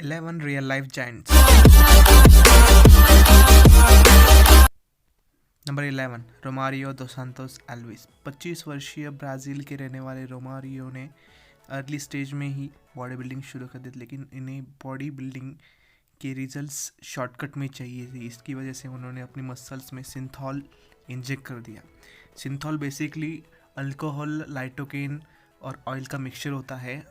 11 real life giants. Number 11 Romario दो Santos Elvis. 25 वर्षीय Brazil के रहने वाले रोमारियो ने अर्ली स्टेज में ही बॉडी बिल्डिंग शुरू कर दी, लेकिन इन्हें बॉडी बिल्डिंग के रिजल्ट्स शॉर्टकट में चाहिए थी। इसकी वजह से उन्होंने अपनी मसल्स में सिंथॉल इंजेक्ट कर दिया। सिंथॉल बेसिकली अल्कोहल, लाइटोकेन और ऑयल का मिक्सचर होता है,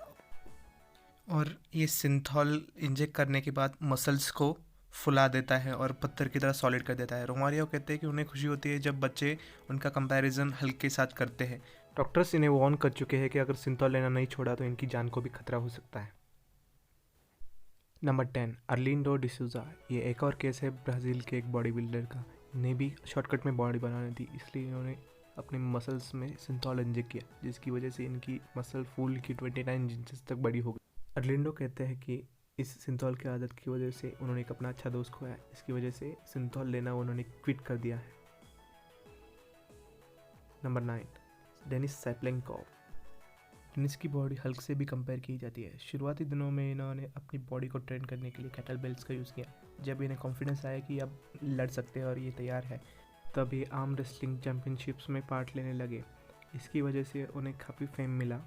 और ये सिंथॉल इंजेक्ट करने के बाद मसल्स को फुला देता है और पत्थर की तरह सॉलिड कर देता है। रोमारियो कहते हैं कि उन्हें खुशी होती है जब बच्चे उनका कंपैरिजन हल्क के साथ करते हैं। डॉक्टर्स इन्हें वार्न कर चुके हैं कि अगर सिंथॉल लेना नहीं छोड़ा तो इनकी जान को भी खतरा हो सकता है। नंबर 10 अर्लिंडो डिसूजा। ये एक और केस है ब्राज़ील के एक बॉडी बिल्डर का। इन्हें भी शॉर्टकट में बॉडी बनानी थी, इसलिए इन्होंने अपने मसल्स में सिंथॉल इंजेक्ट किया, जिसकी वजह से इनकी मसल फूल की 29 इंचेस तक बड़ी हो गई। अर्लिंडो कहते हैं कि इस सिंथॉल की आदत की वजह से उन्होंने एक अपना अच्छा दोस्त खोया। इसकी वजह से सिंथॉल लेना उन्होंने क्विट कर दिया है। Number 9 Denis Sapelkov. डेनिस की बॉडी हल्क से भी कंपेयर की जाती है। शुरुआती दिनों में इन्होंने अपनी बॉडी को ट्रेन करने के लिए कैटल बेल्स का यूज़ किया। जब इन्हें कॉन्फिडेंस आया कि अब लड़ सकते हैं और ये तैयार है, तब ये आर्म रेसलिंग चैम्पियनशिप्स में पार्ट लेने लगे। इसकी वजह से उन्हें काफ़ी फेम मिला।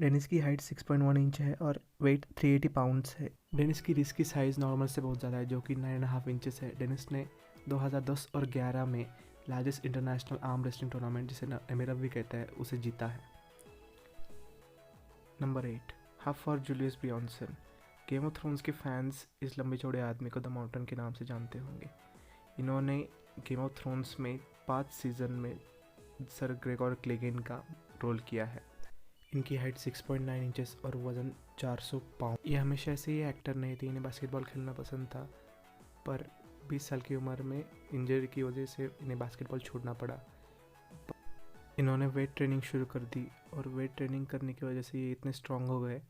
डेनिस की हाइट 6.1 इंच है और वेट 380 पाउंड्स है। डेनिस की रिस्ट की साइज़ नॉर्मल से बहुत ज़्यादा है, जो कि 9.5 इंचेस है। डेनिस ने 2010 और 11 में largest international arm wrestling tournament, जिसे एमिरव भी कहता है, उसे जीता है। नंबर 8 हफ और जूलियस ब्रियॉन्सन। गेम ऑफ थ्रोन्स के फैंस इस लंबे चौड़े आदमी को द माउंटेन के नाम से जानते होंगे। इन्होंने गेम ऑफ थ्रोन्स में 5 सीज़न में सर ग्रेगोर क्लेगेन का रोल किया है। इनकी हाइट 6.9 इंचेस और वज़न 400 पाउंड। ये हमेशा से ही एक्टर नहीं थे, इन्हें बास्केटबॉल खेलना पसंद था, पर 20 साल की उम्र में इंजरी की वजह से इन्हें बास्केटबॉल छोड़ना पड़ा। इन्होंने वेट ट्रेनिंग शुरू कर दी, और वेट ट्रेनिंग करने की वजह से ये इतने स्ट्रांग हो गए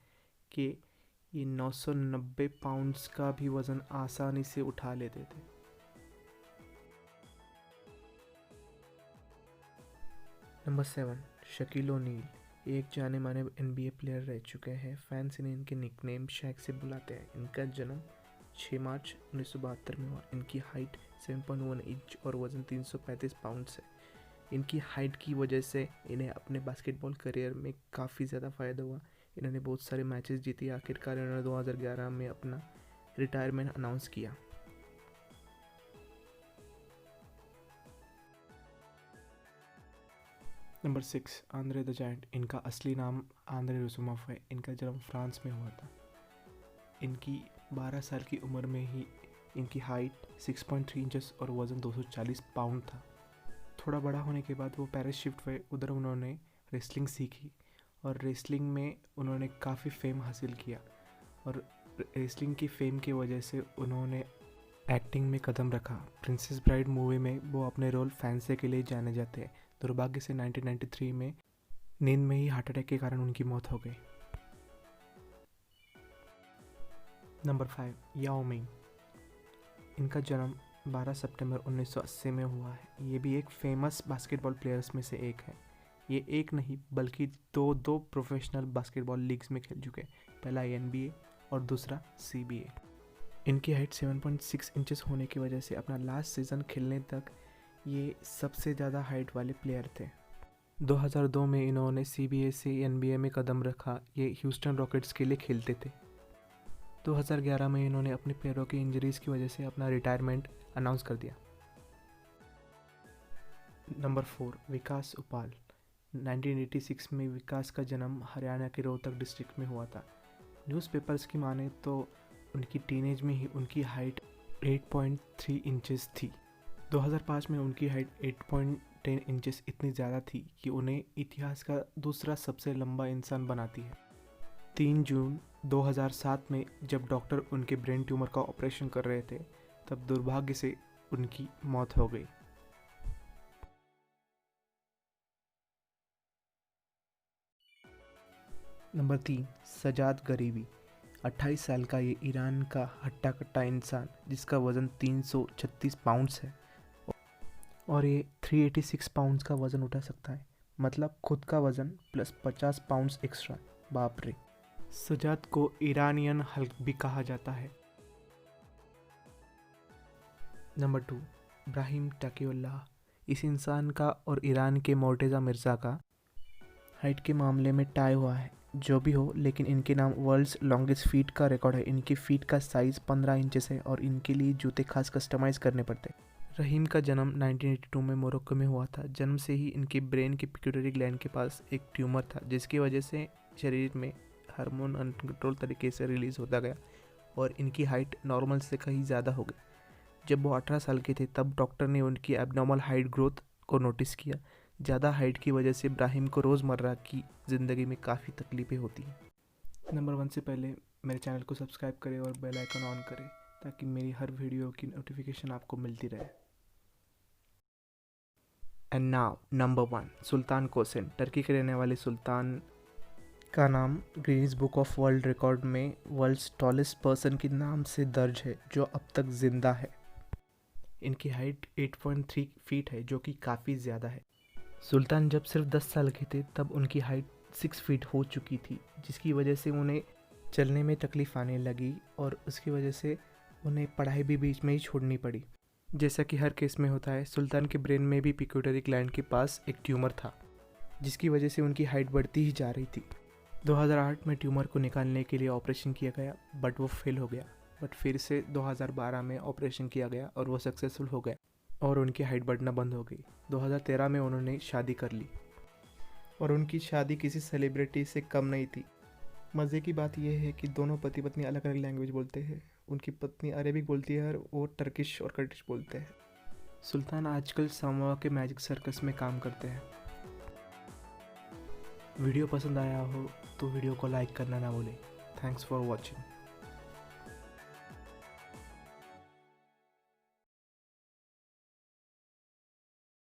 कि ये 990 पाउंड्स का भी वज़न आसानी से उठा लेते थे। Number 7 Shaquille O'Neal. एक जाने माने NBA प्लेयर रह चुके हैं। फैंस इन्हें इनके निकनेम शैक से बुलाते हैं। इनका जन्म 6 मार्च 1972 में हुआ। इनकी हाइट 7.1 इंच और वज़न 335 पाउंड्स है। इनकी हाइट की वजह से इन्हें अपने बास्केटबॉल करियर में काफ़ी ज़्यादा फ़ायदा हुआ। इन्होंने बहुत सारे मैचेस जीते। आखिरकार इन्होंने 2011 में अपना रिटायरमेंट अनाउंस किया। Number 6 Andre the giant. इनका असली नाम आंद्रे रुसुमोव है। इनका जन्म फ्रांस में हुआ था। इनकी 12 साल की उम्र में ही इनकी हाइट 6.3 इंचेस और वज़न 240 पाउंड था। थोड़ा बड़ा होने के बाद वो पेरिस शिफ्ट हुए। उधर उन्होंने रेसलिंग सीखी, और रेसलिंग में उन्होंने काफ़ी फेम हासिल किया, और रेसलिंग की फेम की वजह से उन्होंने एक्टिंग में कदम रखा। प्रिंसेस ब्राइड मूवी में वो अपने रोल फैंसे के लिए जाने जाते हैं। दुर्भाग्य से 1993 में नींद में ही हार्ट अटैक के कारण उनकी मौत हो गई। नंबर 5 याओ मिंग। इनका जन्म 12 सितंबर 1980 में हुआ है। ये भी एक फेमस बास्केटबॉल प्लेयर्स में से एक है। ये एक नहीं बल्कि दो प्रोफेशनल बास्केटबॉल लीग्स में खेल चुके हैं। पहला NBA और दूसरा CBA। इनकी हाइट 7.6 इंचेस होने की वजह से अपना लास्ट सीज़न खेलने तक ये सबसे ज़्यादा हाइट वाले प्लेयर थे। 2002 में इन्होंने CBA से NBA में कदम रखा। ये ह्यूस्टन रॉकेट्स के लिए खेलते थे। 2011 में इन्होंने अपने पैरों की इंजरीज की वजह से अपना रिटायरमेंट अनाउंस कर दिया। नंबर 4 विकास उपाल। 1986 में विकास का जन्म हरियाणा के रोहतक डिस्ट्रिक्ट में हुआ था। न्यूज़पेपर्स की माने तो उनकी टीनेज में ही उनकी हाइट 8.3 इंचेस थी। 2005 में उनकी हाइट 8.10 इंचेस इतनी ज़्यादा थी कि उन्हें इतिहास का दूसरा सबसे लंबा इंसान बनाती है। 3 जून 2007 में जब डॉक्टर उनके ब्रेन ट्यूमर का ऑपरेशन कर रहे थे, तब दुर्भाग्य से उनकी मौत हो गई। नंबर 3 सजाद गरीबी। 28 साल का ये ईरान का हट्टा कट्टा इंसान, जिसका वज़न 336 पाउंड्स है, और ये 386 पाउंड्स का वज़न उठा सकता है। मतलब खुद का वज़न प्लस 50 पाउंड्स एक्स्ट्रा। बाप रे। सजाद को ईरानियन हल्क भी कहा जाता है। नंबर 2, इब्राहिम तकीउल्लाह। इस इंसान का और ईरान के मोर्टेज़ा मिर्ज़ा का हाइट के मामले में टाई हुआ है। जो भी हो, लेकिन इनके नाम वर्ल्ड्स लॉन्गेस्ट फीट का रिकॉर्ड है। इनकी फीट का साइज़ 15 इंचेस है और इनके लिए जूते खास कस्टमाइज़ करने पड़ते हैं। रहीम का जन्म 1982 में मोरक्को में हुआ था। जन्म से ही इनके ब्रेन के पिट्यूटरी ग्लैंड के पास एक ट्यूमर था, जिसकी वजह से शरीर में हार्मोन अनकंट्रोल तरीके से रिलीज़ होता गया और इनकी हाइट नॉर्मल से कहीं ज़्यादा हो गई। जब वो 18 साल के थे तब डॉक्टर ने उनकी एबनॉर्मल हाइट ग्रोथ को नोटिस किया। ज़्यादा हाइट की वजह से इब्राहिम को रोज़मर्रा की ज़िंदगी में काफ़ी तकलीफ़ें होती हैं। नंबर 1 से पहले मेरे चैनल को सब्सक्राइब करें और बेल आइकन ऑन करें ताकि मेरी हर वीडियो की नोटिफिकेशन आपको मिलती रहे। And now number 1, Sultan Kosen. Turkey के रहने वाले सुल्तान का नाम Guinness Book of World Record में वर्ल्ड्स टॉलेस्ट पर्सन के नाम से दर्ज है, जो अब तक जिंदा है। इनकी हाइट 8.3 फीट है, जो कि काफ़ी ज़्यादा है। सुल्तान जब सिर्फ 10 साल के थे तब उनकी हाइट 6 फीट हो चुकी थी, जिसकी वजह से उन्हें चलने में तकलीफ़ आने लगी और उसकी वजह से उन्हें पढ़ाई भी बीच में ही छोड़नी पड़ी। जैसा कि हर केस में होता है, सुल्तान के ब्रेन में भी पिट्यूटरी ग्लैंड के पास एक ट्यूमर था, जिसकी वजह से उनकी हाइट बढ़ती ही जा रही थी। 2008 में ट्यूमर को निकालने के लिए ऑपरेशन किया गया, बट वो फेल हो गया। बट फिर से 2012 में ऑपरेशन किया गया और वो सक्सेसफुल हो गया और उनकी हाइट बढ़ना बंद हो गई। 2013 में उन्होंने शादी कर ली और उनकी शादी किसी सेलिब्रिटी से कम नहीं थी। मज़े की बात यह है कि दोनों पति पत्नी अलग अलग लैंग्वेज बोलते हैं। उनकी पत्नी अरेबिक बोलती है और वो टर्किश और कर्डिश बोलते हैं। सुल्तान आजकल सामोआ के मैजिक सर्कस में काम करते हैं। वीडियो पसंद आया हो तो वीडियो को लाइक करना ना भूलें। Thanks for watching.